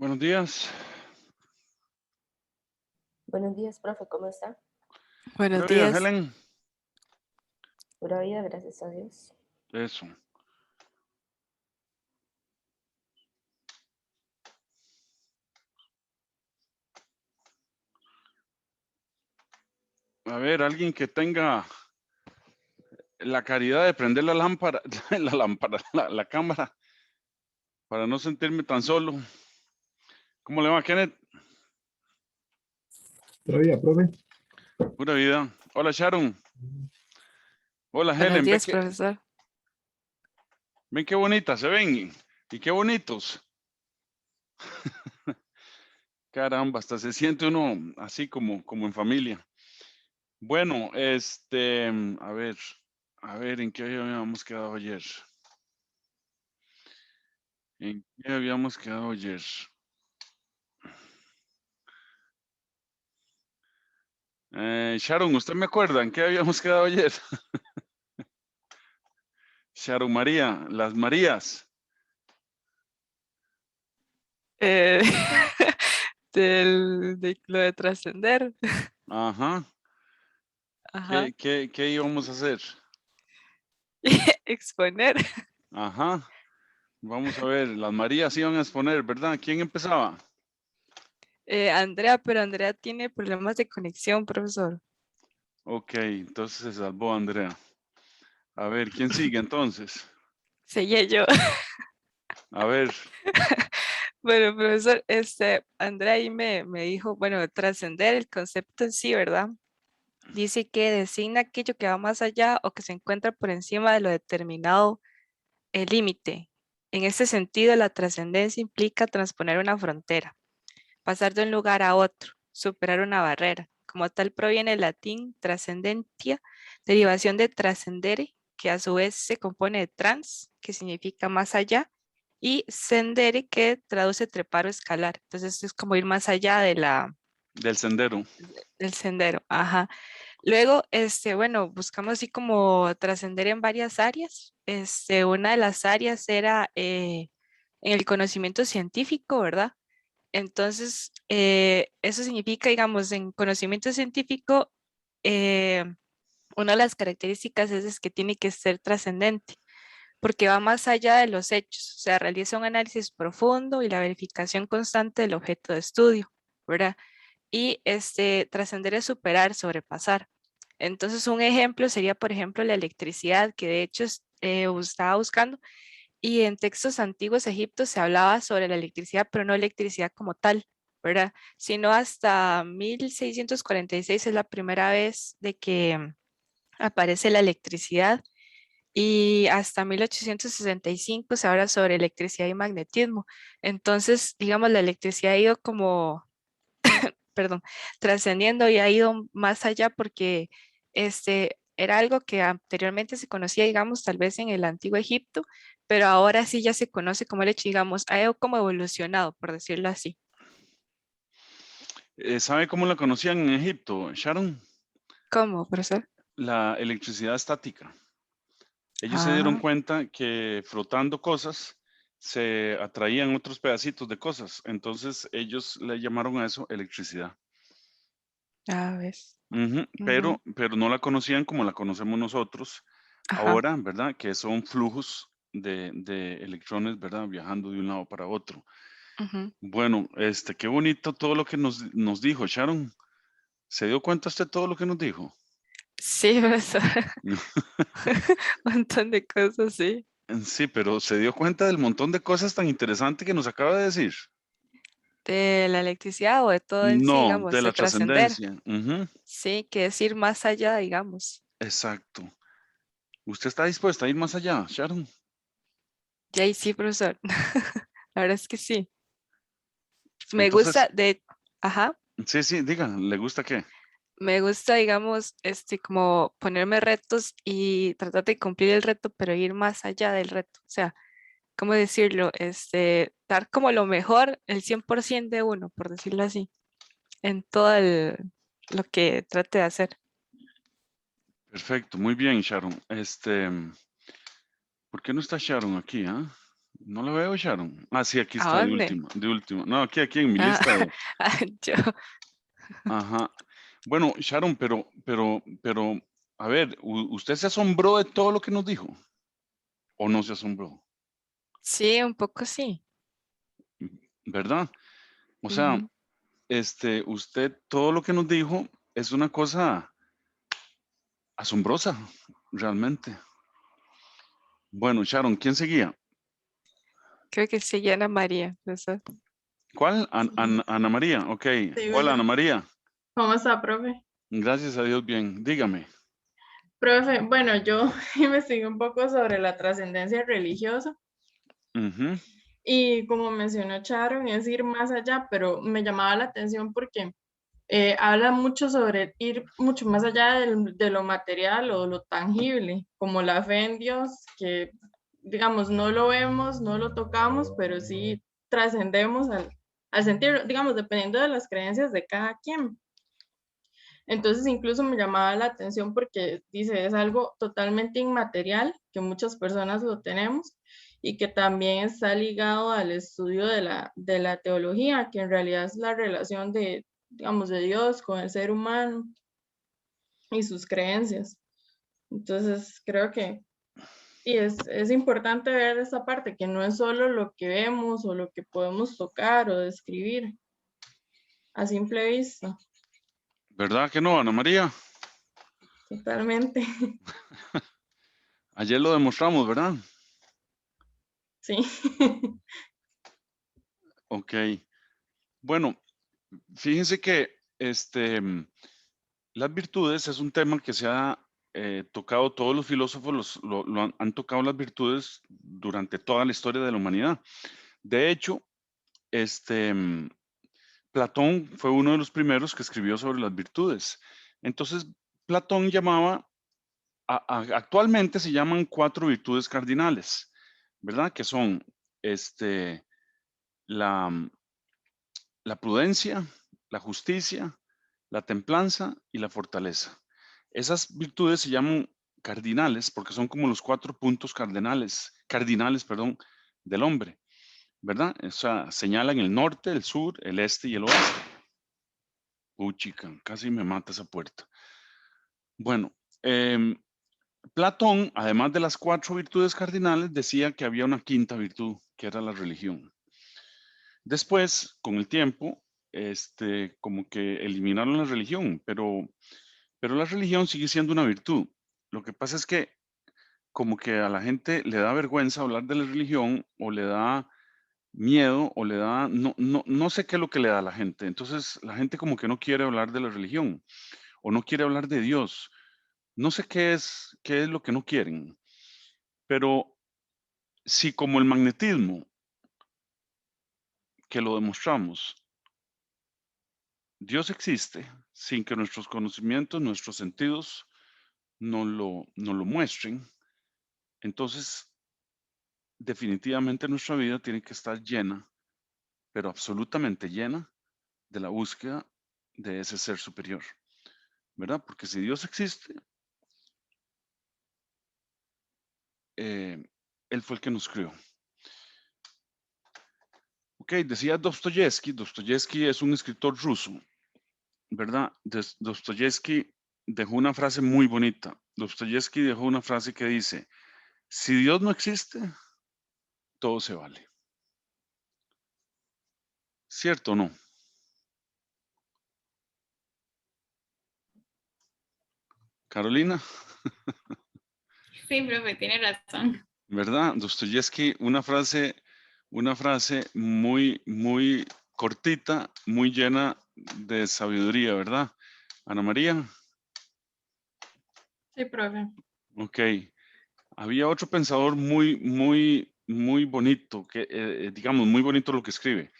Buenos días. Buenos días, profe, ¿cómo está? Pura Buenos vida, días. Helen. Pura vida, gracias a Dios. Eso. A ver, alguien que tenga la caridad de prender la lámpara, la cámara, para no sentirme tan solo. ¿Cómo le va, Kenneth? Todavía, profe. Pura vida. Hola, Sharon. Hola, Buenos Helen. días, profesor. Ven qué bonitas se ven. Y qué bonitos. Caramba, hasta se siente uno así como en familia. Bueno, a ver, ¿en qué habíamos quedado ayer? ¿En qué habíamos quedado ayer? Sharon, ¿usted me acuerda en qué habíamos quedado ayer? Sharon María, las Marías. Eh, de lo de trascender. Ajá. Ajá. ¿Qué íbamos a hacer? Exponer. Ajá. Vamos a ver, las Marías iban a exponer, ¿verdad? ¿Quién empezaba? Andrea, pero Andrea tiene problemas de conexión, profesor. Ok, entonces se salvó Andrea. A ver, ¿quién sigue entonces? Seguía yo. A ver, Bueno, profesor, Andrea ahí me dijo, bueno, trascender el concepto en sí, ¿verdad? Dice que designa aquello que va más allá o que se encuentra por encima de lo determinado, el límite. En este sentido, la trascendencia implica transponer una frontera, pasar de un lugar a otro, superar una barrera. Como tal proviene el latín trascendentia, derivación de trascendere, que a su vez se compone de trans, que significa más allá, y sendere, que traduce trepar o escalar. Entonces es como ir más allá del sendero. del sendero. Ajá. Luego, bueno, buscamos así como trascender en varias áreas. Una de las áreas era en el conocimiento científico, ¿verdad? Entonces, eso significa, digamos, en conocimiento científico, eh, una de las características es que tiene que ser trascendente, porque va más allá de los hechos, o sea, realiza un análisis profundo y la verificación constante del objeto de estudio, ¿verdad? Y trascender es superar, sobrepasar. Entonces, un ejemplo sería, por ejemplo, la electricidad, que de hecho estaba buscando, y en textos antiguos de Egipto se hablaba sobre la electricidad, pero no electricidad como tal, ¿verdad? Sino hasta 1646 es la primera vez de que aparece la electricidad, y hasta 1865 se habla sobre electricidad y magnetismo. Entonces, digamos, la electricidad ha ido como, perdón, trascendiendo y ha ido más allá porque era algo que anteriormente se conocía, digamos, tal vez en el antiguo Egipto, pero ahora sí ya se conoce como el hecho, digamos, ha ido como evolucionado, por decirlo así. ¿Sabe cómo la conocían en Egipto, Sharon? ¿Cómo, profesor? La electricidad estática. Ellos se dieron Ah, cuenta que frotando cosas se atraían otros pedacitos de cosas. Entonces ellos le llamaron a eso electricidad. a ver. Ujú, Ujú, pero no la conocían como la conocemos nosotros ajá. ahora, ¿verdad? Que son flujos de electrones, ¿verdad? Viajando de un lado para otro. Ujú. Bueno, qué bonito todo lo que nos dijo, Sharon. ¿Se dio cuenta usted todo lo que nos dijo? Sí, profesor. Un montón de cosas, sí. Sí, pero se dio cuenta del montón de cosas tan interesantes que nos acaba de decir. De la electricidad o de todo en sí, No, de digamos, la de trascender. trascendencia. Ujú, Sí, que es ir más allá, digamos. exacto. ¿Usted está dispuesta a ir más allá, Sharon? Y ahí sí, profesor. La verdad es que sí. Me Entonces, gusta ajá, sí, sí, diga, ¿le gusta qué? me gusta, digamos, como ponerme retos y tratar de cumplir el reto, pero ir más allá del reto. O sea, ¿cómo decirlo? Dar como lo mejor, el 100% de uno, por decirlo así, en todo lo que trate de hacer. Perfecto, muy bien, Sharon. ¿Por qué no está Sharon aquí, ah? No lo veo, Sharon. Ah, sí, aquí ¿A está de dónde? última, de última. No, aquí en mi Ah, lista de. yo, Ajá. Bueno, Sharon, pero, a ver, ¿usted se asombró de todo lo que nos dijo? ¿O no se asombró? sí, un poco sí. ¿Verdad? O sea, Ujú. usted todo lo que nos dijo es una cosa asombrosa, realmente. Bueno, Sharon, ¿quién seguía? Creo que se llama María. ¿Verdad? ¿Cuál? Sí, Ana María, ok. sigo Hola, Ana yo. María. ¿Cómo está, profe? Gracias a Dios, bien. Dígame. Profe, bueno, yo investigué un poco sobre la trascendencia religiosa Ujú. y como mencionó Sharon, es ir más allá, pero me llamaba la atención porque habla mucho sobre ir mucho más allá de lo material o lo tangible, como la fe en Dios, que digamos no lo vemos, no lo tocamos, pero sí trascendemos al sentirlo, digamos, dependiendo de las creencias de cada quien. Entonces incluso me llamaba la atención porque dice, es algo totalmente inmaterial, que muchas personas lo tenemos y que también está ligado al estudio de la teología, que en realidad es la relación de, digamos, de Dios con el ser humano y sus creencias. Entonces creo que y es importante ver esta parte, que no es solo lo que vemos o lo que podemos tocar o describir a simple vista, ¿Verdad que no, Ana María? totalmente, Ayer lo demostramos, ¿verdad? sí. Ok. Bueno, fíjense que las virtudes es un tema que se ha tocado, todos los filósofos han tocado las virtudes durante toda la historia de la humanidad. De hecho, este, mm, Platón fue uno de los primeros que escribió sobre las virtudes. Entonces, Platón llamaba, actualmente se llaman 4 virtudes cardinales, ¿verdad? Que son la, la prudencia, la justicia, la templanza y la fortaleza. Esas virtudes se llaman cardinales porque son como los 4 puntos cardinales, perdón, del hombre, ¿verdad? O sea, señalan el norte, el sur, el este y el oeste. Chica, casi me mata esa puerta. Bueno, Platón, además de las 4 virtudes cardinales, decía que había una quinta virtud, que era la religión. Después, con el tiempo, como que eliminaron la religión, pero la religión sigue siendo una virtud. Lo que pasa es que como que a la gente le da vergüenza hablar de la religión o le da miedo o le da, no sé qué es lo que le da a la gente. Entonces la gente como que no quiere hablar de la religión o no quiere hablar de Dios. No sé qué es lo que no quieren, pero si como el magnetismo, que lo demostramos, Dios existe sin que nuestros conocimientos, nuestros sentidos nos lo muestren, entonces definitivamente nuestra vida tiene que estar llena, pero absolutamente llena de la búsqueda de ese ser superior, ¿verdad? Porque si Dios existe, eh, Él fue el que nos creó. Ok, decía Dostoyevsky. Dostoyevsky es un escritor ruso, ¿verdad? Dostoyevsky dejó una frase muy bonita. Dostoyevsky dejó una frase que dice, si Dios no existe, todo se vale. ¿Cierto o no? Carolina, Sí, profe, tiene razón. ¿verdad? Dostoyevsky, una frase muy, muy cortita, muy llena de sabiduría, ¿verdad? Ana María, Sí, profe. ok. Había otro pensador muy, muy, muy bonito, digamos, muy bonito lo que escribe.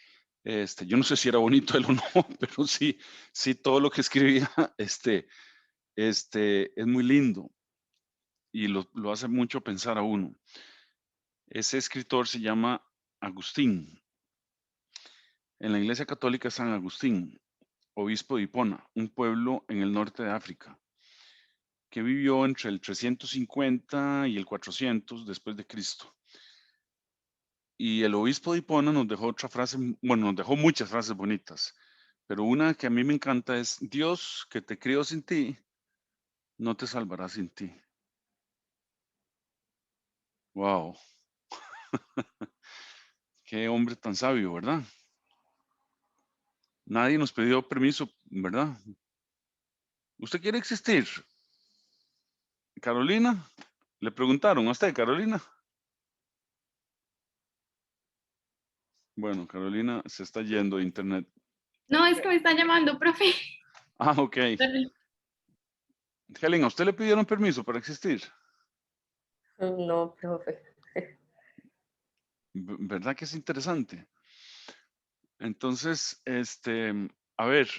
Yo no sé si era bonito él o no, pero sí, sí, todo lo que escribía, es muy lindo y lo hace mucho pensar a uno. Ese escritor se llama Agustín. En la Iglesia Católica es San Agustín, obispo de Hipona, un pueblo en el norte de África, que vivió entre el 350 y el 400 después de Cristo. Y el obispo de Hipona nos dejó otra frase, bueno, nos dejó muchas frases bonitas, pero una que a mí me encanta es: Dios que te crió sin ti, no te salvará sin ti. Wow, qué hombre tan sabio, ¿verdad? Nadie nos pidió permiso, ¿verdad? ¿Usted quiere existir? Carolina, le preguntaron a usted, Carolina. Bueno, Carolina se está yendo de internet. No, es que me está llamando, profe. Ah, ok. Helen, ¿a usted le pidieron permiso para existir? No, profe. ¿Verdad que es interesante? Entonces, a ver,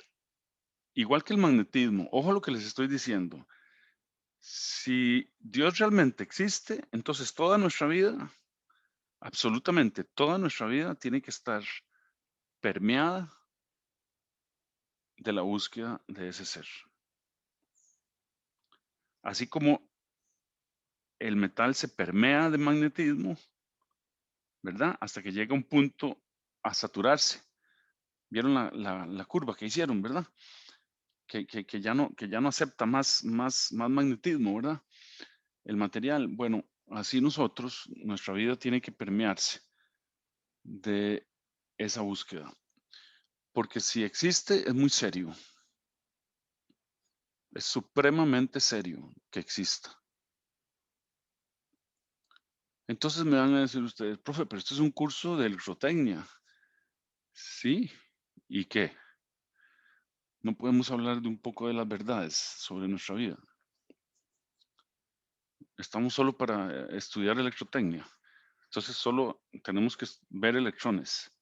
igual que el magnetismo, ojo a lo que les estoy diciendo. Si Dios realmente existe, entonces toda nuestra vida, absolutamente toda nuestra vida tiene que estar permeada de la búsqueda de ese ser. Así como el metal se permea de magnetismo, ¿verdad? Hasta que llega un punto a saturarse. ¿Vieron la curva que hicieron, verdad? Que ya no acepta más magnetismo, ¿verdad? El material. Bueno, así nosotros, nuestra vida tiene que permearse de esa búsqueda. Porque si existe, es muy serio. Es supremamente serio que exista. Entonces me van a decir ustedes: profe, pero esto es un curso de electrotecnia. Sí, ¿y qué? No podemos hablar de un poco de las verdades sobre nuestra vida. Estamos solo para estudiar electrotecnia. Entonces solo tenemos que ver electrones.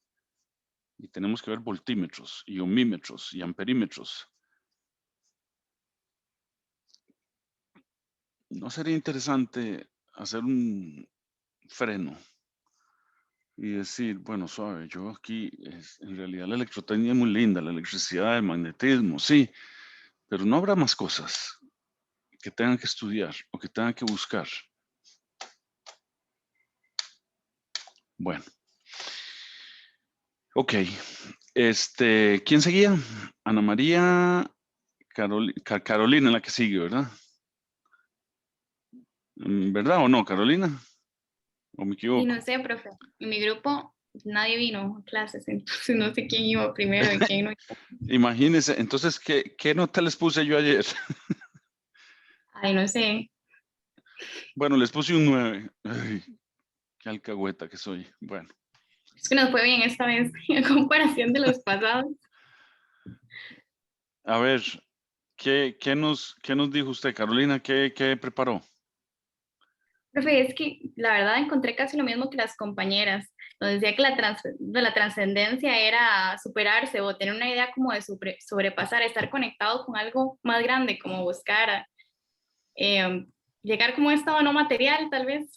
Y tenemos que ver voltímetros y ohmímetros y amperímetros. ¿No sería interesante hacer un freno y decir: bueno, suave, yo aquí, en realidad la electrotecnia es muy linda, la electricidad, el magnetismo, sí, pero no habrá más cosas que tengan que estudiar o que tengan que buscar? Bueno, ok. ¿Quién seguía? Ana María, Carolina, la que sigue, ¿verdad? ¿Verdad o no, Carolina? ¿O me Y equivoco? no sé, profe. En mi grupo nadie vino a clases, entonces no sé quién iba primero y quién no. Imagínense, entonces, ¿qué nota les puse yo ayer? Ay, no sé. Bueno, les puse un 9. Ay, qué alcahueta que soy. Bueno, Es que nos fue bien esta vez en comparación de los pasados. a ver, ¿qué nos dijo usted, Carolina? ¿Qué preparó? Profe, es que la verdad encontré casi lo mismo que las compañeras. Nos decía que la trascendencia era superarse o tener una idea como de sobrepasar, estar conectado con algo más grande, como buscar eh, llegar como a un estado no material, tal vez.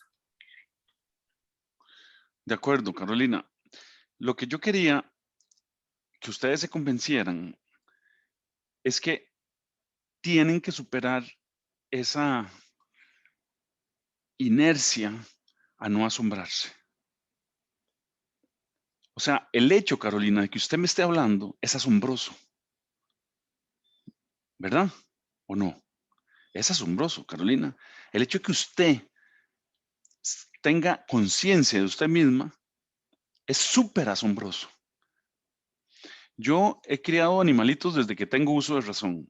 De acuerdo, Carolina. Lo que yo quería que ustedes se convencieran es que tienen que superar esa inercia a no asombrarse. O sea, el hecho, Carolina, de que usted me esté hablando es asombroso, ¿verdad? ¿O no? Es asombroso, Carolina. El hecho de que usted tenga conciencia de usted misma es súper asombroso. Yo he criado animalitos desde que tengo uso de razón.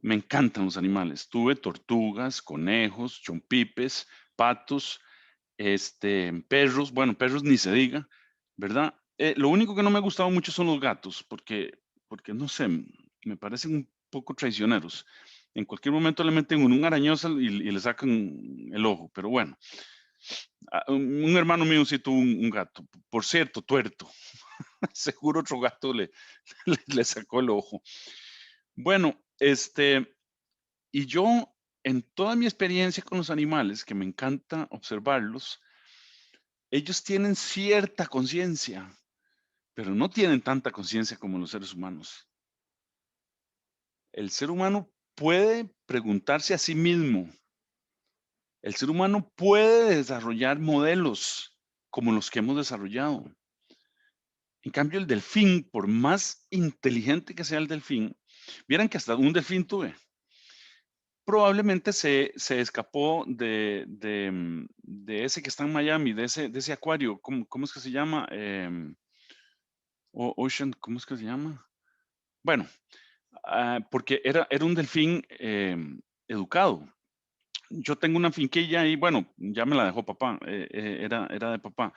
Me encantan los animales. Tuve tortugas, conejos, chompipes, patos, perros. Bueno, perros ni se diga, ¿verdad? Lo único que no me ha gustado mucho son los gatos, porque no sé, me parecen un poco traicioneros. En cualquier momento le meten un arañoso y le sacan el ojo, pero bueno. Un hermano mío sí tuvo un gato, por cierto, tuerto. Seguro otro gato le sacó el ojo. Bueno, y yo, en toda mi experiencia con los animales, que me encanta observarlos, ellos tienen cierta conciencia, pero no tienen tanta conciencia como los seres humanos. El ser humano puede preguntarse a sí mismo. El ser humano puede desarrollar modelos como los que hemos desarrollado. En cambio, el delfín, por más inteligente que sea el delfín, vieran que hasta un delfín tuve. Probablemente se escapó de ese que está en Miami, de ese acuario. ¿Cómo es que se llama? Ocean, ¿cómo es que se llama? Bueno, porque era un delfín educado. Yo tengo una finquilla y bueno, ya me la dejó papá, era de papá,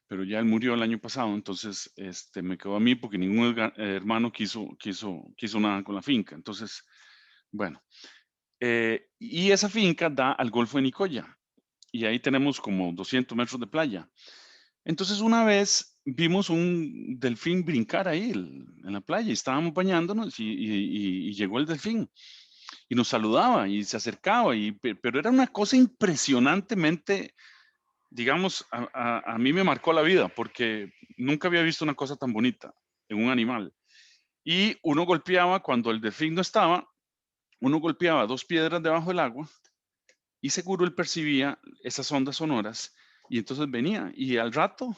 pero ya él murió el año pasado, entonces me quedó a mí porque ningún hermano quiso nada con la finca. Entonces, bueno, y esa finca da al Golfo de Nicoya y ahí tenemos como 200 metros de playa. Entonces una vez vimos un delfín brincar ahí en la playa y estábamos bañándonos y llegó el delfín y nos saludaba y se acercaba, pero era una cosa impresionantemente, digamos, a mí me marcó la vida porque nunca había visto una cosa tan bonita en un animal. Y uno golpeaba, cuando el delfín no estaba, uno golpeaba 2 piedras debajo del agua y seguro él percibía esas ondas sonoras y entonces venía y al rato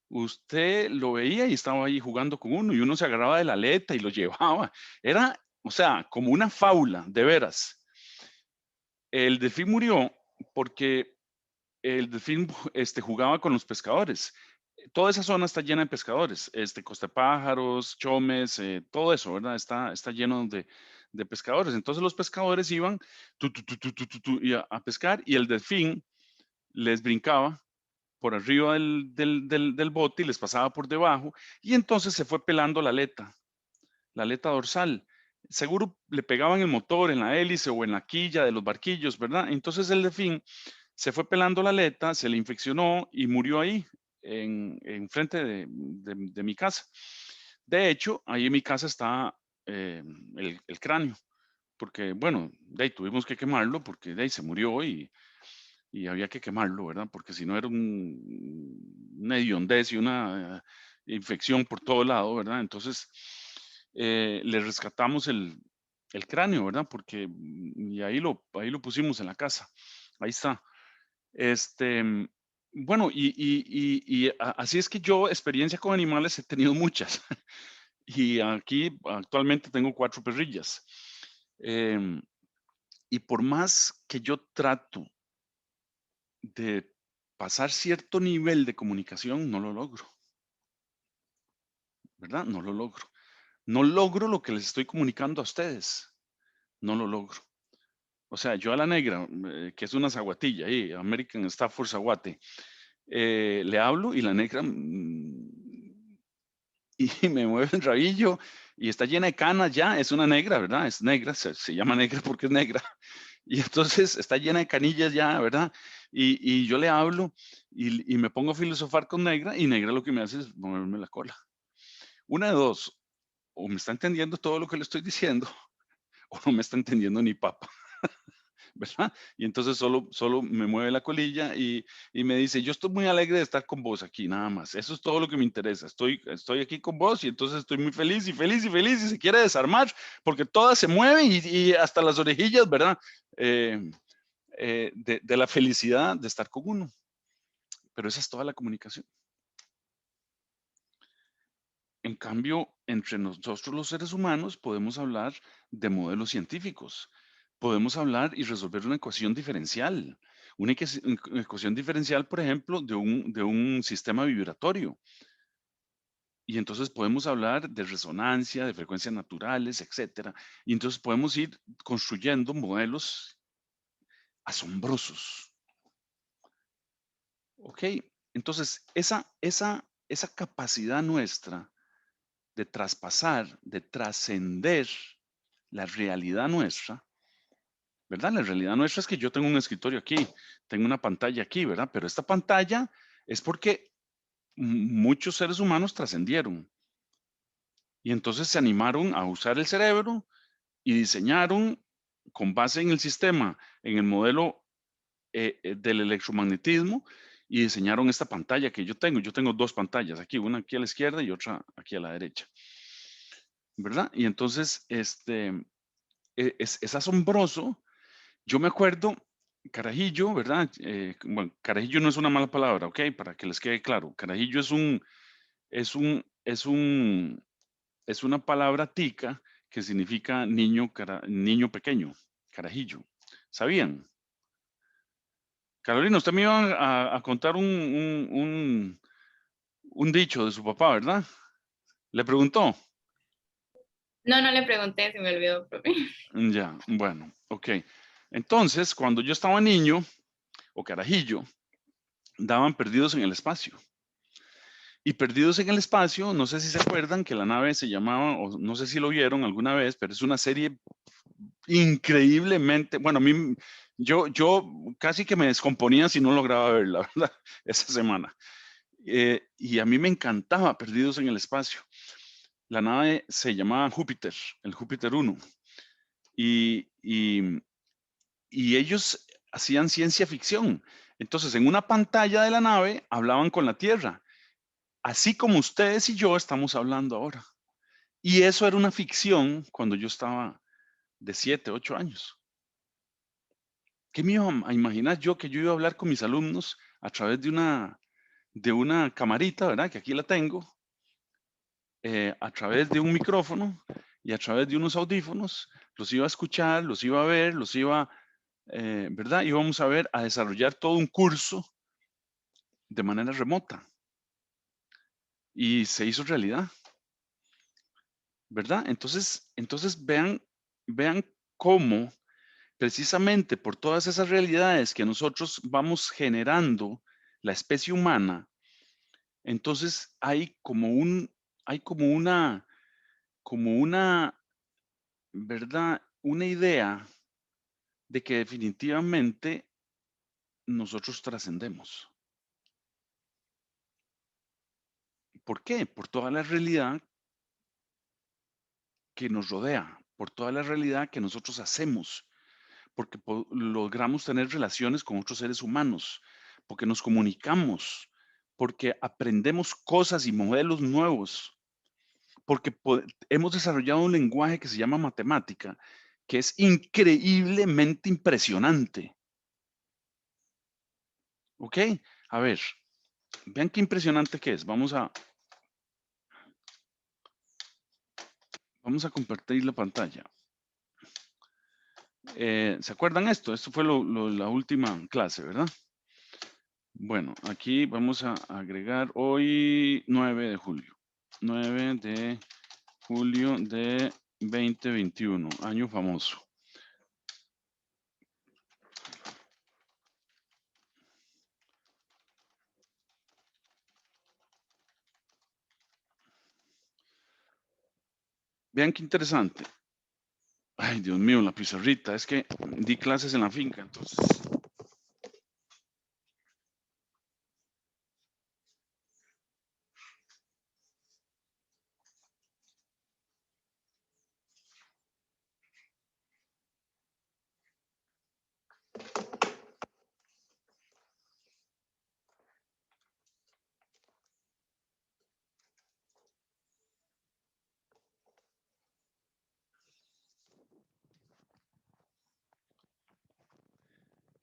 usted lo veía y estaba ahí jugando con uno y uno se agarraba de la aleta y lo llevaba. Era, o sea, como una fábula, de veras. El delfín murió porque el delfín jugaba con los pescadores. Toda esa zona está llena de pescadores, Costa de Pájaros, Chomes, todo eso, ¿verdad? Está lleno de pescadores. Entonces los pescadores iban y a pescar y el delfín les brincaba por arriba del bote y les pasaba por debajo y entonces se fue pelando la aleta dorsal. Seguro le pegaban el motor en la hélice o en la quilla de los barquillos, ¿verdad? Entonces el delfín se fue pelando la aleta, se le infeccionó y murió ahí, en frente de mi casa. De hecho, ahí en mi casa está el cráneo, porque, bueno, de ahí tuvimos que quemarlo porque de ahí se murió y había que quemarlo, ¿verdad? Porque si no era una hediondez y una infección por todo lado, ¿verdad? Entonces, le rescatamos el cráneo, ¿verdad? Porque, y ahí lo pusimos en la casa. Ahí está. Bueno, así es que yo experiencia con animales he tenido muchas. Y aquí actualmente tengo 4 perrillas. Y por más que yo trato de pasar cierto nivel de comunicación, no lo logro, ¿verdad? No lo logro. No logro lo que les estoy comunicando a ustedes. No lo logro. O sea, yo a la negra, que es una zaguatilla ahí, American Stafford Zaguate, le hablo y la negra y me mueve el rabillo y está llena de canas ya, es una negra, ¿verdad? Es negra, se llama negra porque es negra. Y entonces está llena de canillas ya, ¿verdad? Y yo le hablo y me pongo a filosofar con negra y negra lo que me hace es moverme la cola. Una de dos, o me está entendiendo todo lo que le estoy diciendo o no me está entendiendo ni papa. ¿Verdad? Y entonces solo me mueve la colilla y me dice, yo estoy muy alegre de estar con vos aquí, nada más. Eso es todo lo que me interesa. Estoy aquí con vos y entonces estoy muy feliz y feliz y feliz y se quiere desarmar porque toda se mueve y hasta las orejillas, ¿verdad? De la felicidad de estar con uno. Pero esa es toda la comunicación. En cambio, entre nosotros los seres humanos podemos hablar de modelos científicos. Podemos hablar y resolver una ecuación diferencial. Una ecuación diferencial, por ejemplo, de un sistema vibratorio. Y entonces podemos hablar de resonancia, de frecuencias naturales, etcétera. Y entonces podemos ir construyendo modelos asombrosos. ¿Ok? Entonces, esa capacidad nuestra de traspasar, de trascender la realidad nuestra, ¿verdad? La realidad nuestra es que yo tengo un escritorio aquí, tengo una pantalla aquí, ¿verdad? Pero esta pantalla es porque muchos seres humanos trascendieron y entonces se animaron a usar el cerebro y diseñaron con base en el sistema, en el modelo del electromagnetismo y diseñaron esta pantalla que yo tengo. Yo tengo 2 pantallas aquí, una aquí a la izquierda y otra aquí a la derecha. ¿Verdad? Y entonces, es asombroso. Yo me acuerdo carajillo, ¿verdad? Bueno, carajillo no es una mala palabra, ¿ok? Para que les quede claro. Carajillo es una palabra tica que significa niño pequeño, carajillo. ¿Sabían? Carolina, usted me iba a contar un dicho de su papá, ¿verdad? ¿Le preguntó? No, no le pregunté, se me olvidó, profe. Ya, bueno, ok. Entonces, cuando yo estaba niño o carajillo, daban Perdidos en el Espacio. Y Perdidos en el Espacio, no sé si se acuerdan que la nave se llamaba, o no sé si lo vieron alguna vez, pero es una serie increíblemente, bueno, a mí, yo casi que me descomponía si no lograba verla, ¿verdad? Esa semana. Y a mí me encantaba Perdidos en el Espacio. La nave se llamaba Júpiter, el Júpiter 1. Y ellos hacían ciencia ficción. Entonces, en una pantalla de la nave hablaban con la Tierra, así como ustedes y yo estamos hablando ahora. Y eso era una ficción cuando yo estaba de 7, 8 años. ¿Qué me iba a imaginar yo que yo iba a hablar con mis alumnos a través de una camarita, ¿verdad? Que aquí la tengo, a través de un micrófono y a través de unos audífonos, los iba a escuchar, los iba a ver, ¿verdad? Íbamos a desarrollar todo un curso de manera remota y se hizo realidad, ¿verdad? Entonces vean cómo precisamente por todas esas realidades que nosotros vamos generando la especie humana, entonces como una, ¿verdad? Una idea de que definitivamente nosotros trascendemos. ¿Por qué? Por toda la realidad que nos rodea, por toda la realidad que nosotros hacemos, porque logramos tener relaciones con otros seres humanos, porque nos comunicamos, porque aprendemos cosas y modelos nuevos, porque hemos desarrollado un lenguaje que se llama matemática, que es increíblemente impresionante. ¿Ok? A ver, vean qué impresionante que es. Vamos a compartir la pantalla. ¿Se acuerdan esto? Esto fue la última clase, ¿verdad? Bueno, aquí vamos a agregar hoy 9 de julio. 9 de julio de 2021, año famoso. Vean qué interesante. Ay, Dios mío, la pizarrita. Es que di clases en la finca, entonces.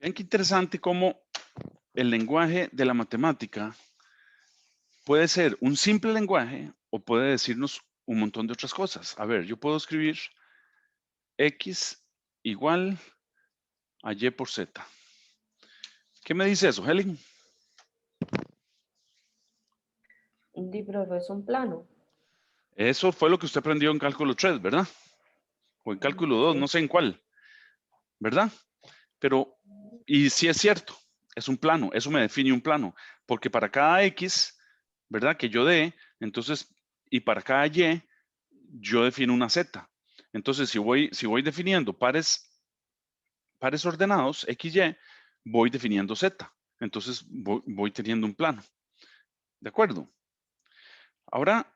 Vean qué interesante cómo el lenguaje de la matemática puede ser un simple lenguaje o puede decirnos un montón de otras cosas. A ver, yo puedo escribir X igual a Y por Z. ¿Qué me dice eso, Helen? Di, profe, es un plano. Eso fue lo que usted aprendió en cálculo 3, ¿verdad? O en cálculo 2, Sí. no sé en cuál, ¿verdad? Pero, y sí es cierto, es un plano, eso me define un plano, porque para cada X, ¿verdad? Que yo dé, entonces, y para cada Y, yo defino una Z. Entonces, si voy definiendo pares ordenados, X, Y, voy definiendo Z. Entonces, voy teniendo un plano. ¿De acuerdo? Ahora,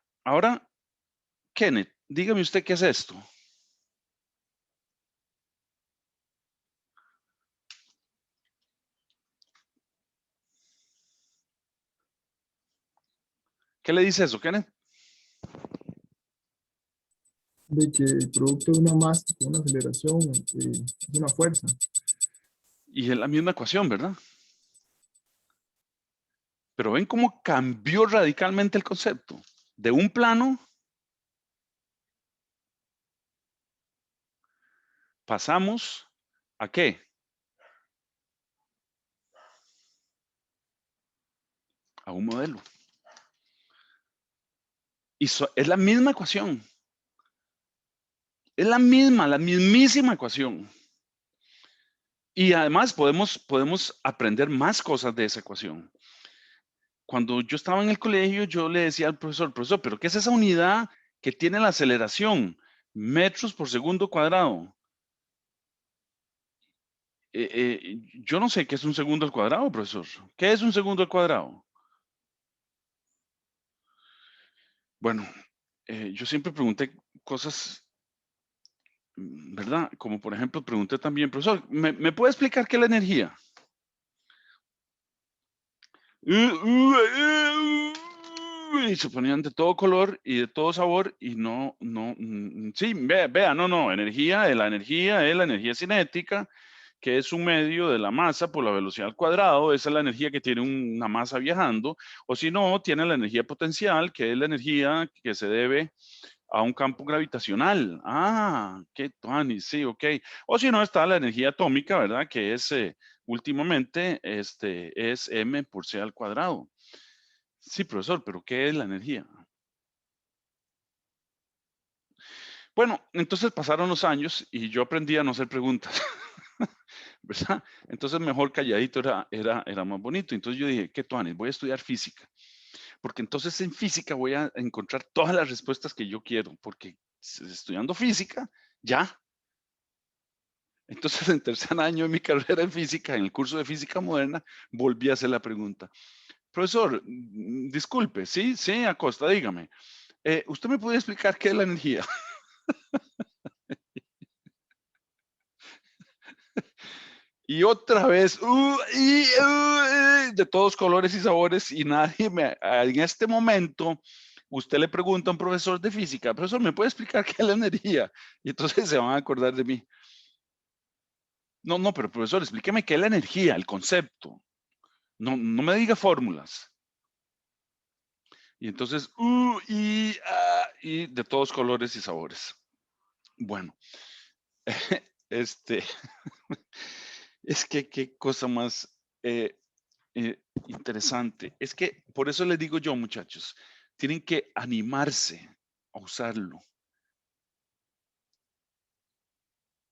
Kenneth, dígame usted qué es esto. ¿Qué le dice eso, Kenneth? De que el producto de una masa con una aceleración es una fuerza. Y es la misma ecuación, ¿verdad? Pero ven cómo cambió radicalmente el concepto. De un plano pasamos ¿a qué? A un modelo. Y es la misma ecuación. Es la mismísima ecuación. Y además podemos aprender más cosas de esa ecuación. Cuando yo estaba en el colegio, yo le decía al profesor, ¿pero qué es esa unidad que tiene la aceleración? Metros por segundo cuadrado. Yo no sé qué es un segundo al cuadrado, profesor. ¿Qué es un segundo al cuadrado? Bueno, yo siempre pregunté cosas, ¿verdad? Como por ejemplo, pregunté también, profesor, ¿me puede explicar qué es la energía? Y se ponían de todo color y de todo sabor y sí, vea, no, la energía es la energía cinética, que es un medio de la masa por la velocidad al cuadrado, esa es la energía que tiene una masa viajando, o si no, tiene la energía potencial, que es la energía que se debe a un campo gravitacional. Ah, qué tuanis, sí, ok. O si no, está la energía atómica, ¿verdad? Que es, últimamente, es m por c al cuadrado. Sí, profesor, pero ¿qué es la energía? Bueno, entonces pasaron los años y yo aprendí a no hacer preguntas, ¿verdad? Entonces mejor calladito era más bonito. Entonces yo dije, qué tuanis, voy a estudiar física, porque entonces en física voy a encontrar todas las respuestas que yo quiero, porque estudiando física, ya. Entonces, en tercer año de mi carrera en física, en el curso de física moderna, volví a hacer la pregunta. Profesor, disculpe, sí, Acosta, dígame. ¿Usted me puede explicar qué es la energía? Y otra vez, de todos colores y sabores, y en este momento, usted le pregunta a un profesor de física, profesor, ¿me puede explicar qué es la energía? Y entonces se van a acordar de mí. No, pero profesor, explíqueme qué es la energía, el concepto. No me diga fórmulas. Y entonces, y de todos colores y sabores. Bueno, este, es que qué cosa más interesante. Es que por eso les digo yo, muchachos, tienen que animarse a usarlo.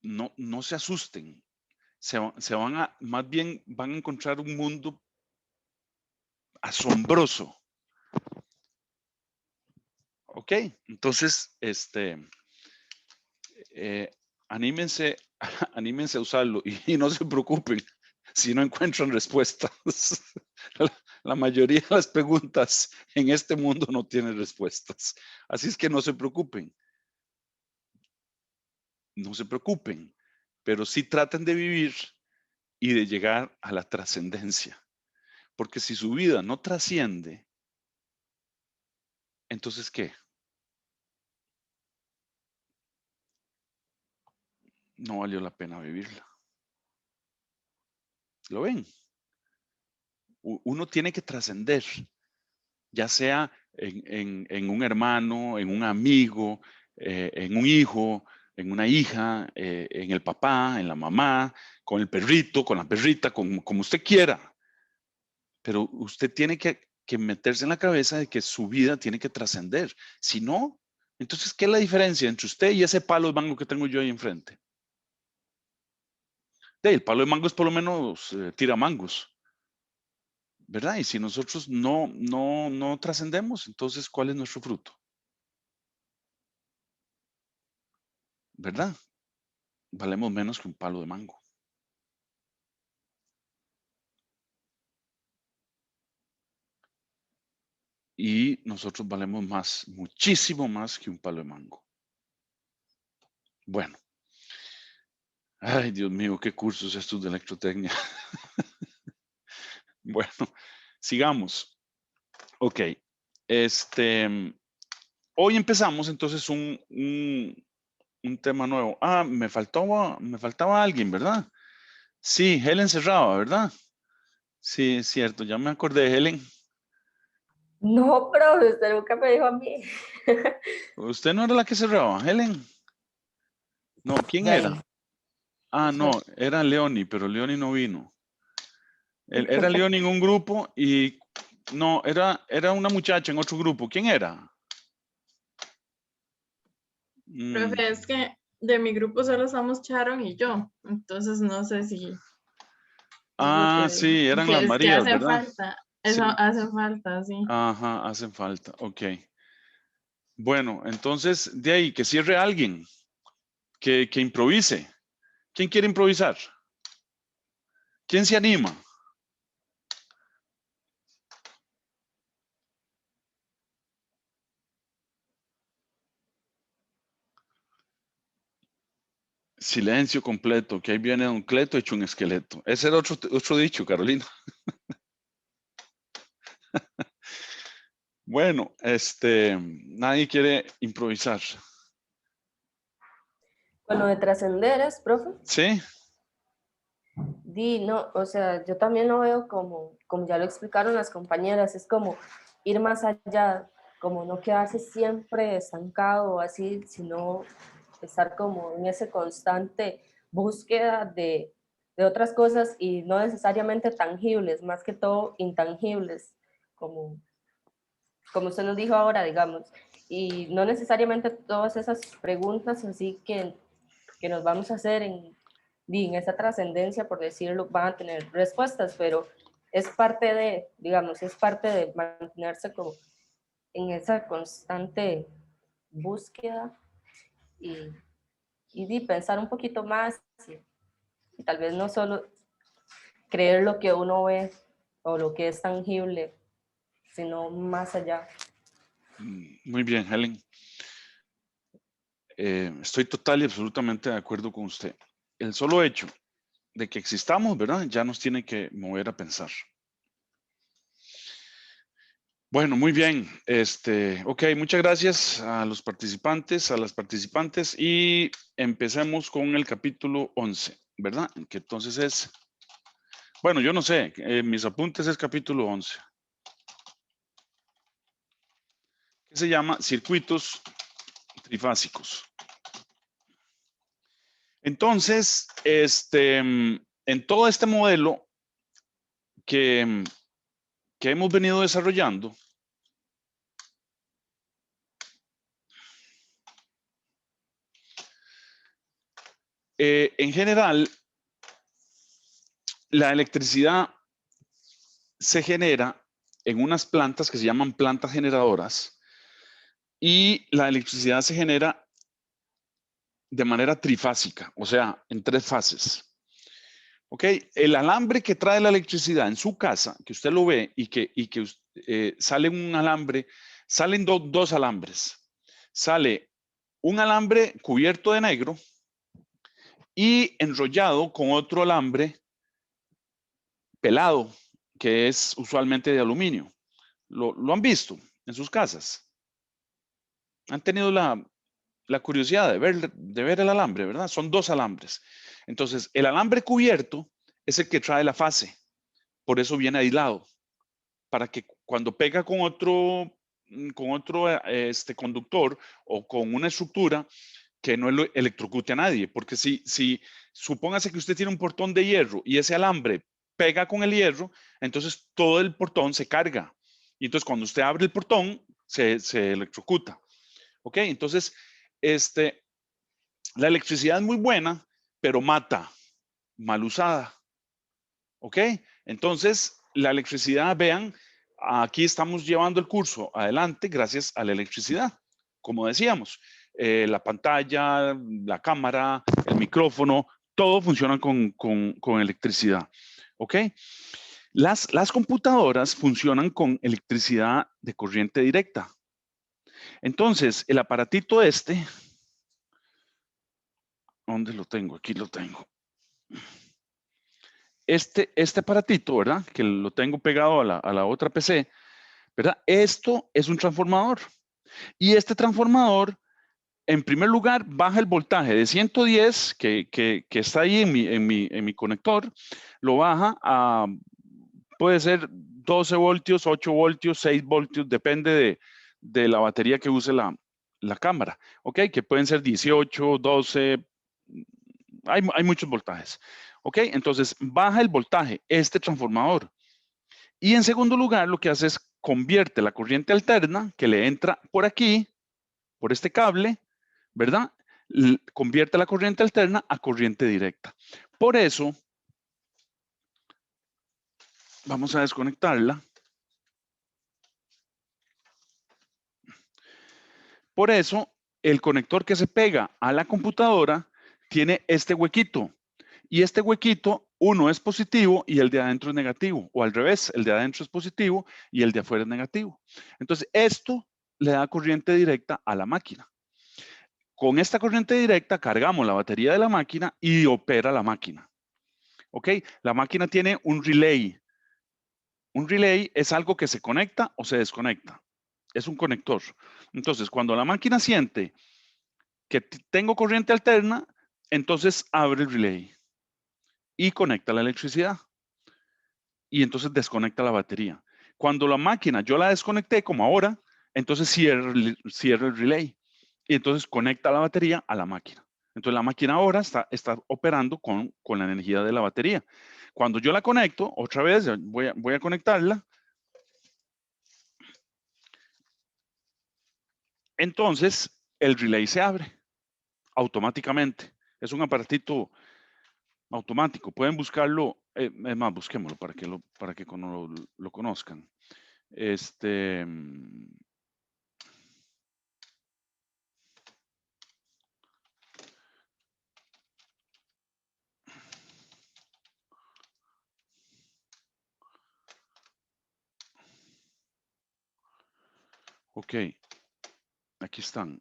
No se asusten. Más bien van a encontrar un mundo asombroso. Ok, entonces, anímense, anímense a usarlo y no se preocupen si no encuentran respuestas. La mayoría de las preguntas en este mundo no tienen respuestas. Así es que no se preocupen. No se preocupen, pero sí traten de vivir y de llegar a la trascendencia. Porque si su vida no trasciende, entonces ¿qué? No valió la pena vivirla. ¿Lo ven? Uno tiene que trascender, ya sea en un hermano, en un amigo, en un hijo, en una hija, en el papá, en la mamá, con el perrito, con la perrita, como usted quiera. Pero usted tiene que meterse en la cabeza de que su vida tiene que trascender. Si no, entonces, ¿qué es la diferencia entre usted y ese palo de mango que tengo yo ahí enfrente? El palo de mango es por lo menos tira mangos, ¿verdad? Y si nosotros no trascendemos, entonces, ¿cuál es nuestro fruto? ¿Verdad? Valemos menos que un palo de mango. Y nosotros valemos más, muchísimo más que un palo de mango. Bueno. Ay, Dios mío, qué cursos estos de electrotecnia. Bueno, sigamos. Ok. Hoy empezamos entonces un tema nuevo. Me faltaba alguien, ¿verdad? Sí, Helen cerraba, ¿verdad? Sí, es cierto, ya me acordé de Helen. No, profe, usted nunca me dijo a mí. ¿Usted no era la que cerraba, Helen? No, ¿quién De era? ahí, Ah, usted. no, era Leoni, pero Leoni no vino. Era Leoni en un grupo y no, era una muchacha en otro grupo. ¿Quién era? Mm, Profe, es que de mi grupo solo somos Sharon y yo, entonces no sé si es lo Ah, sí, eran las que Marías, hace ¿verdad? falta. Eso Sí, hace falta, sí. ajá, hacen falta. Ok. Bueno, entonces, de ahí, que cierre alguien, que improvise. ¿Quién quiere improvisar? ¿Quién se anima? Silencio completo, que ahí viene un cleto hecho un esqueleto. Ese era otro dicho, Carolina. Bueno, nadie quiere improvisar. Con lo de trascenderes, profe. ¿Sí? No, o sea, yo también lo veo como ya lo explicaron las compañeras, es como ir más allá, como no quedarse siempre estancado o así, sino estar como en ese constante búsqueda de otras cosas y no necesariamente tangibles, más que todo intangibles, como, como usted nos dijo ahora, digamos, y no necesariamente todas esas preguntas así que nos vamos a hacer en esa trascendencia, por decirlo, van a tener respuestas, pero es parte de, digamos, es parte de mantenerse como en esa constante búsqueda y, y pensar un poquito más y tal vez no solo creer lo que uno ve o lo que es tangible, sino más allá. Muy bien, Helen. Estoy total y absolutamente de acuerdo con usted. El solo hecho de que existamos, ¿verdad? Ya nos tiene que mover a pensar. Bueno, muy bien. Ok, muchas gracias a los participantes, a las participantes y empecemos con el capítulo 11, ¿verdad? Que entonces es, bueno, yo no sé, mis apuntes es capítulo 11, que se llama circuitos trifásicos. Entonces, en todo este modelo que hemos venido desarrollando, en general, la electricidad se genera en unas plantas que se llaman plantas generadoras y la electricidad se genera de manera trifásica, o sea, en 3 fases. ¿Ok? El alambre que trae la electricidad en su casa, que usted lo ve y que sale un alambre, salen dos alambres. Sale un alambre cubierto de negro y enrollado con otro alambre pelado, que es usualmente de aluminio. ¿Lo han visto en sus casas? Han tenido la curiosidad de ver el alambre, ¿verdad? Son 2 alambres. Entonces, el alambre cubierto es el que trae la fase. Por eso viene aislado. Para que cuando pega con otro conductor o con una estructura, que no electrocute a nadie. Porque si supóngase que usted tiene un portón de hierro y ese alambre pega con el hierro, entonces todo el portón se carga. Y entonces cuando usted abre el portón, se electrocuta. ¿Ok? Entonces, la electricidad es muy buena, pero mata, mal usada. ¿Ok? Entonces, la electricidad, vean, aquí estamos llevando el curso adelante gracias a la electricidad. Como decíamos, la pantalla, la cámara, el micrófono, todo funciona con electricidad. ¿Ok? Las computadoras funcionan con electricidad de corriente directa. Entonces, el aparatito ¿dónde lo tengo? Aquí lo tengo. Este aparatito, ¿verdad? Que lo tengo pegado a la otra PC, ¿verdad? Esto es un transformador. Y este transformador en primer lugar, baja el voltaje de 110 que está ahí en mi conector, lo baja a, puede ser 12 voltios, 8 voltios, 6 voltios, depende de la batería que use la cámara, ¿ok? Que pueden ser 18, 12, hay muchos voltajes, ¿ok? Entonces, baja el voltaje, este transformador. Y en segundo lugar, lo que hace es convierte la corriente alterna que le entra por aquí, por este cable, ¿verdad? Convierte la corriente alterna a corriente directa. Por eso, vamos a desconectarla. Por eso, el conector que se pega a la computadora tiene este huequito. Y este huequito, uno es positivo y el de adentro es negativo. O al revés, el de adentro es positivo y el de afuera es negativo. Entonces, esto le da corriente directa a la máquina. Con esta corriente directa cargamos la batería de la máquina y opera la máquina. ¿Ok? La máquina tiene un relay. Un relay es algo que se conecta o se desconecta. Es un conector. Entonces, cuando la máquina siente que tengo corriente alterna, entonces abre el relay y conecta la electricidad. Y entonces desconecta la batería. Cuando la máquina yo la desconecté, como ahora, entonces cierra el relay. Y entonces conecta la batería a la máquina. Entonces la máquina ahora está operando con la energía de la batería. Cuando yo la conecto, otra vez voy a conectarla. Entonces el relay se abre automáticamente. Es un aparatito automático. Pueden buscarlo, es más, busquémoslo para que lo conozcan. Ok, aquí están.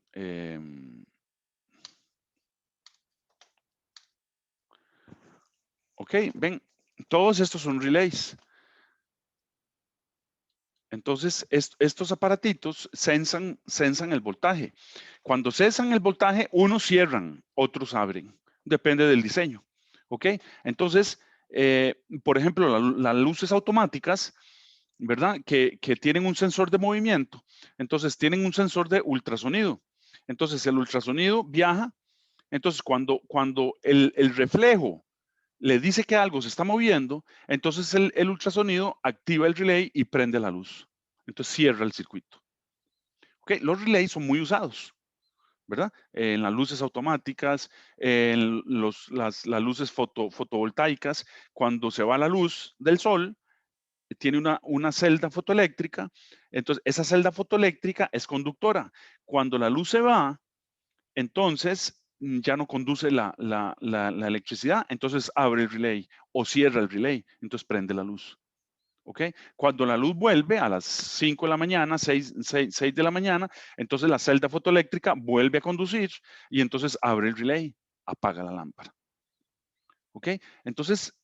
Ok, ven, todos estos son relays. Entonces, estos aparatitos sensan el voltaje. Cuando cesan el voltaje, unos cierran, otros abren. Depende del diseño. ¿Ok? Entonces, por ejemplo, las luces automáticas, ¿verdad? Que tienen un sensor de movimiento. Entonces, tienen un sensor de ultrasonido. Entonces, el ultrasonido viaja. Entonces, cuando el reflejo le dice que algo se está moviendo, entonces el ultrasonido activa el relay y prende la luz. Entonces cierra el circuito. Okay, los relays son muy usados, ¿verdad? En las luces automáticas, en las luces fotovoltaicas, cuando se va la luz del sol, tiene una celda fotoeléctrica, entonces esa celda fotoeléctrica es conductora. Cuando la luz se va, entonces ya no conduce la electricidad, entonces abre el relay o cierra el relay, entonces prende la luz. ¿Ok? Cuando la luz vuelve a las 5 de la mañana, 6 de la mañana, entonces la celda fotoeléctrica vuelve a conducir y entonces abre el relay, apaga la lámpara. ¿Ok? Entonces,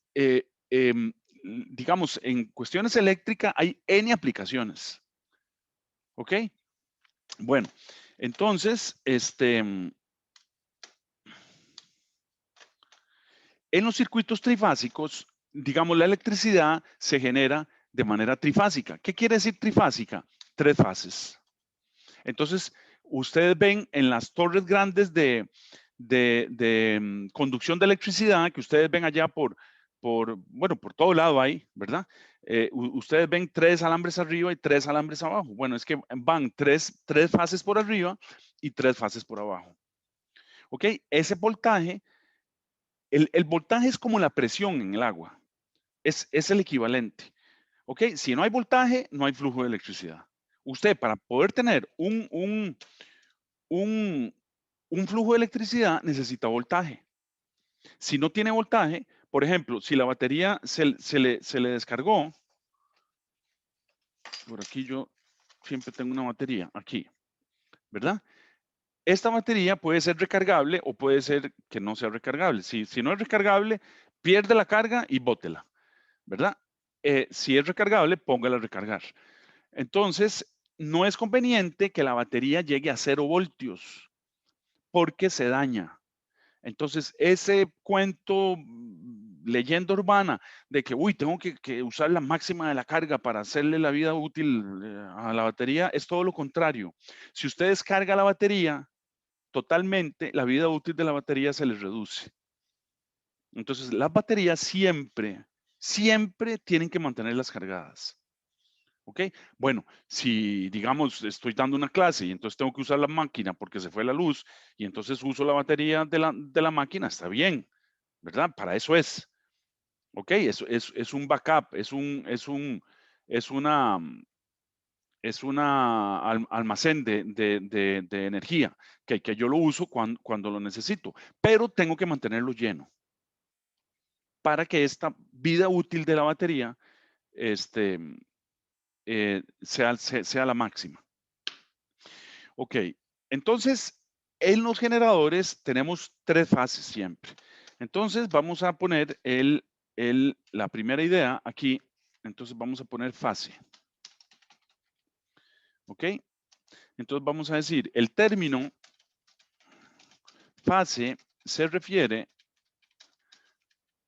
digamos, en cuestiones eléctricas hay N aplicaciones. ¿Ok? Bueno, entonces, en los circuitos trifásicos, digamos, la electricidad se genera de manera trifásica. ¿Qué quiere decir trifásica? 3 fases. Entonces, ustedes ven en las torres grandes de conducción de electricidad, que ustedes ven allá por todo lado ahí, ¿verdad? Ustedes ven 3 alambres arriba y 3 alambres abajo. Bueno, es que van 3 fases por arriba y 3 fases por abajo. ¿Ok? Ese voltaje, el voltaje es como la presión en el agua. Es el equivalente. ¿Ok? Si no hay voltaje, no hay flujo de electricidad. Usted, para poder tener un flujo de electricidad, necesita voltaje. Si no tiene voltaje, por ejemplo, si la batería se le descargó, por aquí yo siempre tengo una batería, aquí, ¿verdad? Esta batería puede ser recargable o puede ser que no sea recargable. Si no es recargable, pierde la carga y bótela, ¿verdad? Si es recargable, póngala a recargar. Entonces, no es conveniente que la batería llegue a 0 voltios, porque se daña. Entonces, ese cuento, leyenda urbana, de que, uy, tengo que usar la máxima de la carga para hacerle la vida útil a la batería, es todo lo contrario. Si usted descarga la batería totalmente, la vida útil de la batería se les reduce. Entonces, las baterías siempre tienen que mantenerlas cargadas. ¿Ok? Bueno, si digamos estoy dando una clase y entonces tengo que usar la máquina porque se fue la luz y entonces uso la batería de la máquina, está bien, ¿verdad? Para eso es. ¿Ok? Es un backup, es una almacén de energía que yo lo uso cuando lo necesito, pero tengo que mantenerlo lleno para que esta vida útil de la batería sea la máxima. Ok, entonces en los generadores tenemos 3 fases siempre. Entonces vamos a poner la primera idea aquí. Entonces vamos a poner fase. Ok, entonces vamos a decir el término fase se refiere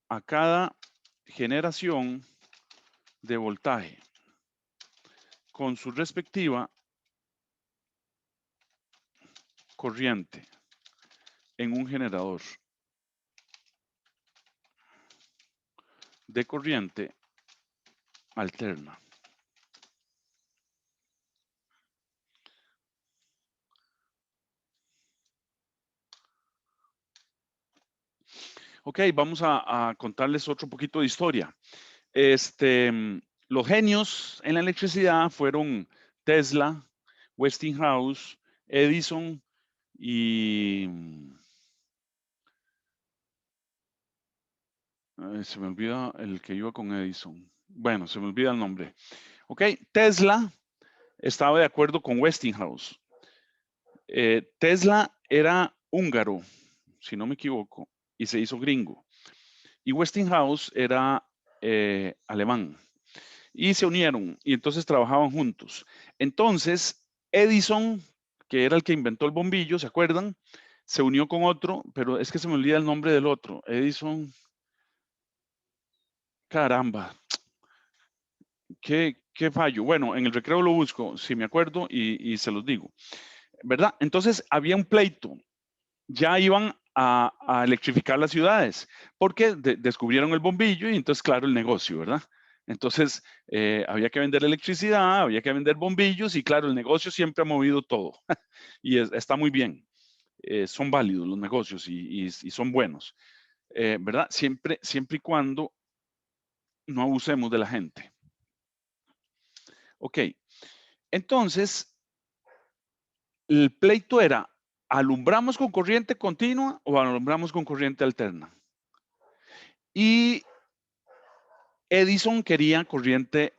a cada generación de voltaje con su respectiva corriente en un generador de corriente alterna. Ok, vamos a contarles otro poquito de historia. Los genios en la electricidad fueron Tesla, Westinghouse, Edison y se me olvida el que iba con Edison. Bueno, se me olvida el nombre. Ok, Tesla estaba de acuerdo con Westinghouse. Tesla era húngaro, si no me equivoco, y se hizo gringo. Y Westinghouse era alemán. Y se unieron y entonces trabajaban juntos. Entonces, Edison, que era el que inventó el bombillo, ¿se acuerdan? Se unió con otro, pero es que se me olvida el nombre del otro. Edison. Caramba. ¿Qué fallo? Bueno, en el recreo lo busco, si me acuerdo, y se los digo. ¿Verdad? Entonces, había un pleito. Ya iban a electrificar las ciudades, porque descubrieron el bombillo y entonces, claro, el negocio, ¿verdad? Entonces, había que vender electricidad, había que vender bombillos y claro, el negocio siempre ha movido todo y está muy bien. Son válidos los negocios y son buenos, ¿verdad? Siempre y cuando no abusemos de la gente. Ok, entonces, el pleito era, ¿alumbramos con corriente continua o alumbramos con corriente alterna? Y Edison quería corriente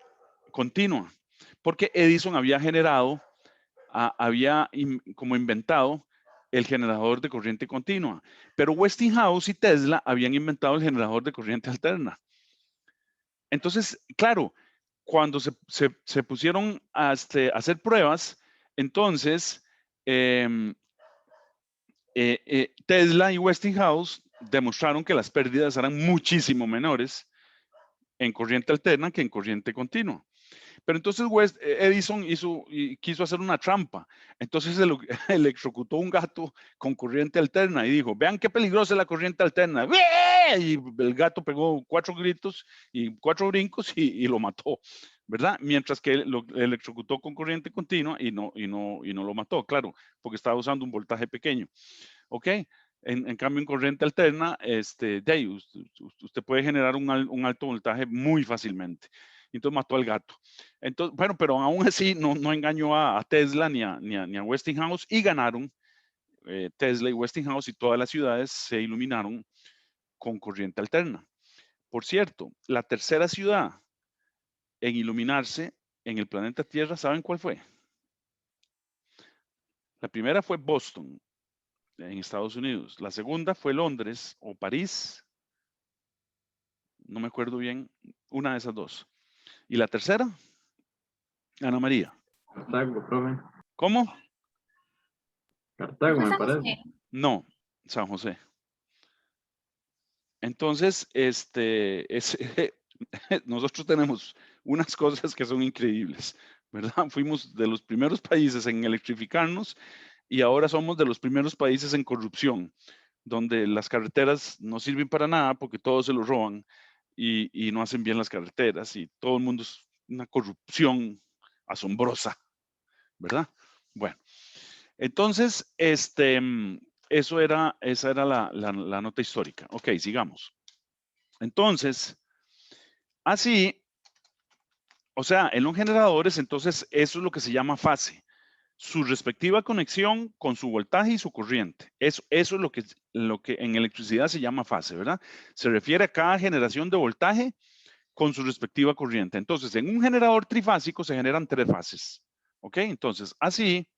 continua, porque Edison había generado, como inventado el generador de corriente continua, pero Westinghouse y Tesla habían inventado el generador de corriente alterna. Entonces, claro, cuando se pusieron a hacer pruebas, entonces Tesla y Westinghouse demostraron que las pérdidas eran muchísimo menores en corriente alterna que en corriente continua. Pero entonces Edison quiso hacer una trampa. Entonces electrocutó un gato con corriente alterna y dijo, vean qué peligrosa es la corriente alterna. Y el gato pegó 4 gritos y 4 brincos y lo mató, ¿verdad? Mientras que lo electrocutó con corriente continua y no lo mató, claro, porque estaba usando un voltaje pequeño. ¿Ok? En cambio, en corriente alterna, usted puede generar un alto voltaje muy fácilmente. Entonces mató al gato. Entonces, bueno, pero aún así no engañó a Tesla ni a Westinghouse y ganaron Tesla y Westinghouse y todas las ciudades se iluminaron con corriente alterna. Por cierto, la tercera ciudad en iluminarse en el planeta Tierra, ¿saben cuál fue? La primera fue Boston, en Estados Unidos. La segunda fue Londres o París. No me acuerdo bien. Una de esas dos. ¿Y la tercera? Ana María. Cartago, profe. ¿Cómo? Cartago, me Empezamos parece. No, San José. Entonces, nosotros tenemos unas cosas que son increíbles, ¿verdad? Fuimos de los primeros países en electrificarnos y ahora somos de los primeros países en corrupción, donde las carreteras no sirven para nada porque todos se los roban y no hacen bien las carreteras y todo el mundo es una corrupción asombrosa, ¿verdad? Bueno, entonces, esa era la nota histórica. Ok, sigamos. Entonces, así, o sea, en los generadores, entonces, eso es lo que se llama fase. Su respectiva conexión con su voltaje y su corriente. Eso es lo que en electricidad se llama fase, ¿verdad? Se refiere a cada generación de voltaje con su respectiva corriente. Entonces, en un generador trifásico se generan 3 fases. ¿Ok? Entonces, así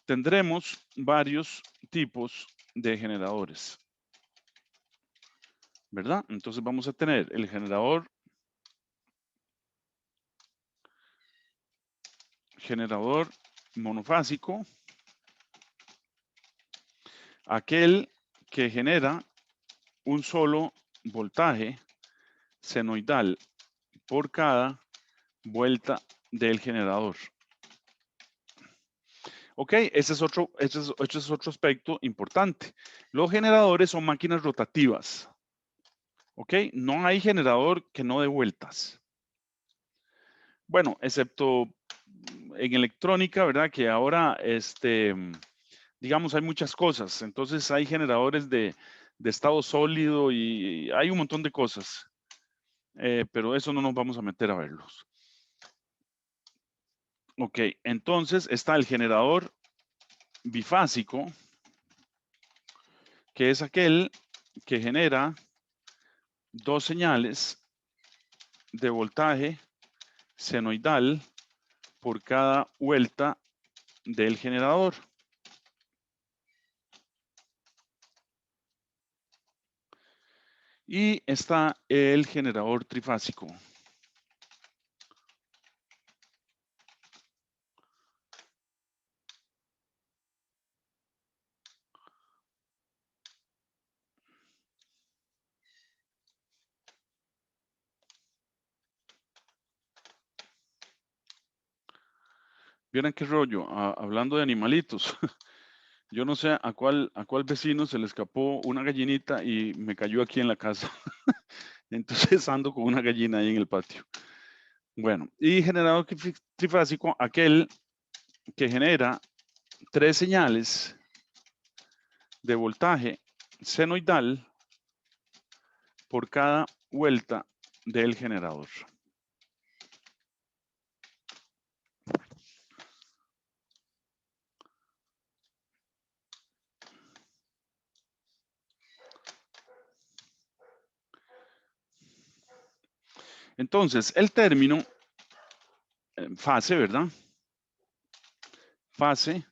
tendremos varios tipos de generadores, ¿verdad? Entonces vamos a tener el generador monofásico, aquel que genera un solo voltaje senoidal por cada vuelta del generador. Ok, ese es otro aspecto importante. Los generadores son máquinas rotativas. Ok, no hay generador que no dé vueltas. Bueno, excepto en electrónica, ¿verdad? Que ahora, digamos, hay muchas cosas. Entonces hay generadores de estado sólido y hay un montón de cosas. Pero eso no nos vamos a meter a verlos. Ok, entonces está el generador bifásico, que es aquel que genera 2 señales de voltaje senoidal por cada vuelta del generador. Y está el generador trifásico. Vieran qué rollo, hablando de animalitos. Yo no sé a cuál vecino se le escapó una gallinita y me cayó aquí en la casa. Entonces ando con una gallina ahí en el patio. Bueno, y generador trifásico, aquel que genera 3 señales de voltaje senoidal por cada vuelta del generador. Entonces, el término fase, ¿verdad? Fase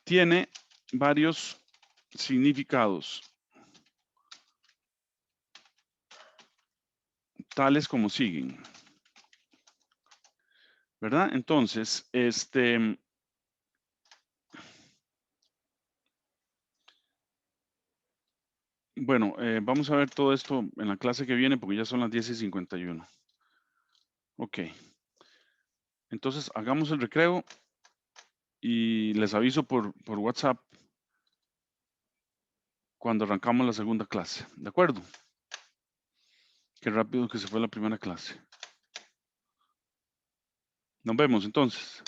tiene varios significados, tales como siguen, ¿verdad? Entonces, bueno, vamos a ver todo esto en la clase que viene porque ya son las 10:51. Ok. Entonces, hagamos el recreo y les aviso por WhatsApp cuando arrancamos la segunda clase. ¿De acuerdo? Qué rápido que se fue la primera clase. Nos vemos entonces.